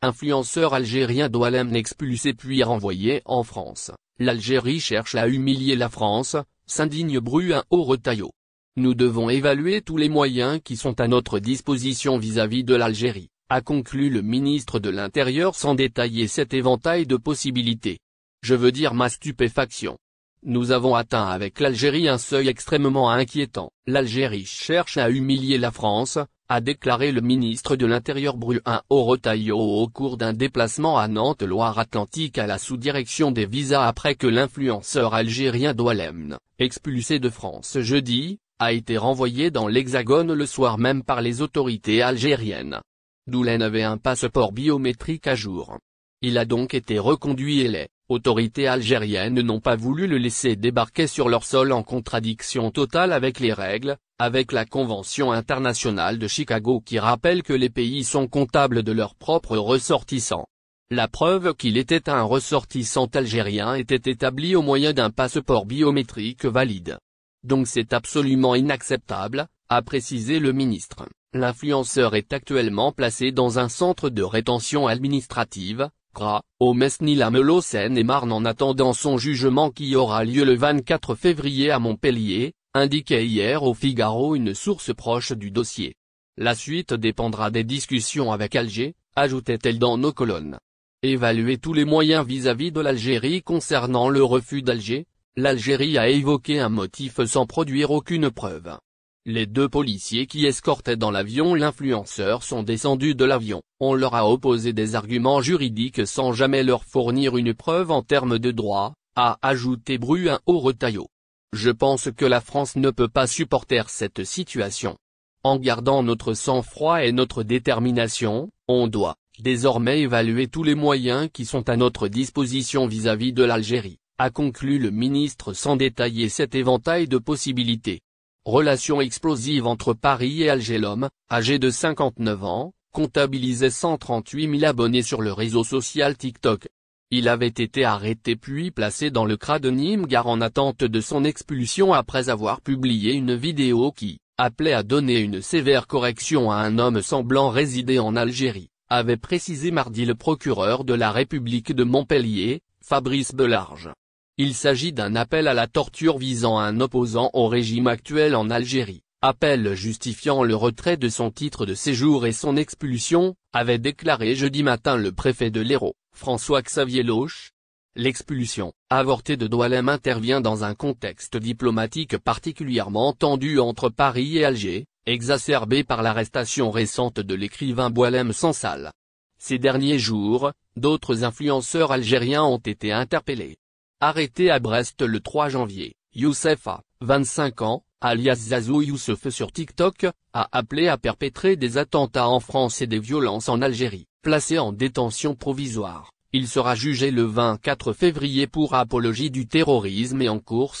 Influenceur algérien Doualem expulsé puis renvoyé en France. L'Algérie cherche à humilier la France, s'indigne Bruin au Retailleau. Nous devons évaluer tous les moyens qui sont à notre disposition vis-à-vis de l'Algérie, a conclu le ministre de l'Intérieur sans détailler cet éventail de possibilités. Je veux dire ma stupéfaction. Nous avons atteint avec l'Algérie un seuil extrêmement inquiétant. L'Algérie cherche à humilier la France, a déclaré le ministre de l'Intérieur Bruin au Retailleau au cours d'un déplacement à Nantes Loire-Atlantique à la sous-direction des visas après que l'influenceur algérien Doualem, expulsé de France jeudi, a été renvoyé dans l'Hexagone le soir même par les autorités algériennes. Doualem avait un passeport biométrique à jour. Il a donc été reconduit et les autorités algériennes n'ont pas voulu le laisser débarquer sur leur sol en contradiction totale avec les règles, avec la Convention internationale de Chicago qui rappelle que les pays sont comptables de leurs propres ressortissants. La preuve qu'il était un ressortissant algérien était établie au moyen d'un passeport biométrique valide. Donc c'est absolument inacceptable, a précisé le ministre. L'influenceur est actuellement placé dans un centre de rétention administrative, CRA, au Mesnil-Amelot Seine-et-Marne en attendant son jugement qui aura lieu le 24 février à Montpellier, indiquait hier au Figaro une source proche du dossier. La suite dépendra des discussions avec Alger, ajoutait-elle dans nos colonnes. Évaluer tous les moyens vis-à-vis de l'Algérie concernant le refus d'Alger, l'Algérie a évoqué un motif sans produire aucune preuve. Les deux policiers qui escortaient dans l'avion l'influenceur sont descendus de l'avion, on leur a opposé des arguments juridiques sans jamais leur fournir une preuve en termes de droit, a ajouté Bruin au Retailleau. Je pense que la France ne peut pas supporter cette situation. En gardant notre sang-froid et notre détermination, on doit, désormais évaluer tous les moyens qui sont à notre disposition vis-à-vis de l'Algérie, a conclu le ministre sans détailler cet éventail de possibilités. Relation explosive entre Paris et Alger. L'homme, âgé de 59 ans, comptabilisait 138 000 abonnés sur le réseau social TikTok. Il avait été arrêté puis placé dans le CRA de Nîmes gare en attente de son expulsion après avoir publié une vidéo qui appelait à donner une sévère correction à un homme semblant résider en Algérie, avait précisé mardi le procureur de la République de Montpellier, Fabrice Belarge. Il s'agit d'un appel à la torture visant un opposant au régime actuel en Algérie, appel justifiant le retrait de son titre de séjour et son expulsion, avait déclaré jeudi matin le préfet de l'Hérault, François-Xavier Loche. L'expulsion avortée de Doualem intervient dans un contexte diplomatique particulièrement tendu entre Paris et Alger, exacerbé par l'arrestation récente de l'écrivain Boualem Sansal. Ces derniers jours, d'autres influenceurs algériens ont été interpellés. Arrêté à Brest le 3 janvier, Youssef A, 25 ans, alias Zazou Youssef sur TikTok, a appelé à perpétrer des attentats en France et des violences en Algérie. Placé en détention provisoire, il sera jugé le 24 février pour apologie du terrorisme et en cours